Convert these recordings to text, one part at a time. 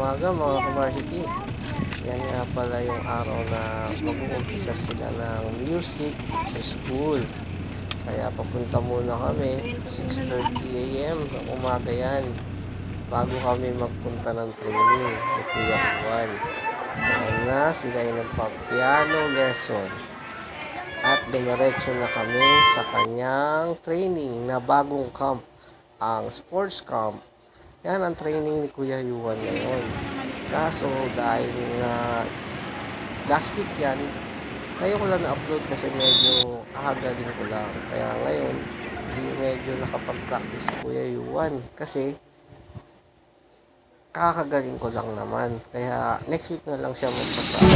umaga mga ka-varsity. Yan nga pala yung araw na mag-uumpisa sila ng music sa school. Kaya papunta muna kami, 6:30 AM ng umaga yan. Bago kami magpunta ng training ni Kuya Juan. Ayan na, sila ay nagpa-piano lesson. At dumiretso na kami sa kanyang training na bagong camp, ang sports camp. Yan ang training ni Kuya Juan ngayon. Kaso dahil last week yan, ngayon ko lang na-upload kasi medyo kakagaling ko lang. Kaya ngayon, hindi medyo nakapag-practice Kuya Juan kasi kakagaling ko lang naman. Kaya next week na lang siya magpasama.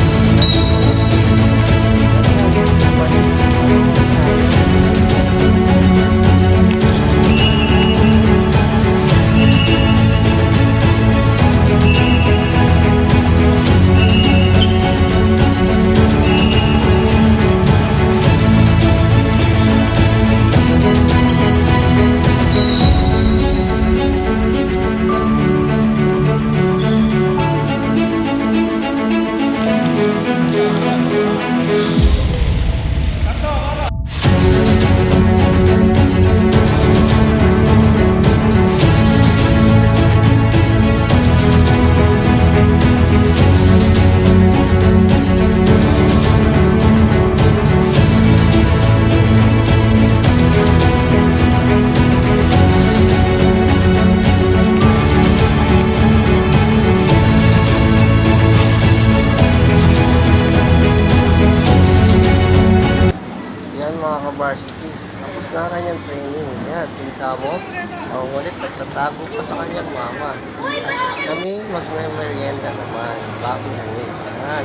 Mga ka-varsity, tapos na ang kanyang training. Yan, tita mo, ulit nagtatago pa sa kanyang mama. At kami magme-merienda naman bago uwi. Yan.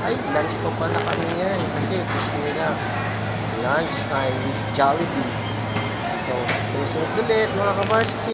Ay, lunch pa pala kami yan kasi gusto nila lunch time with Jollibee. So, susunod ulit mga ka-varsity.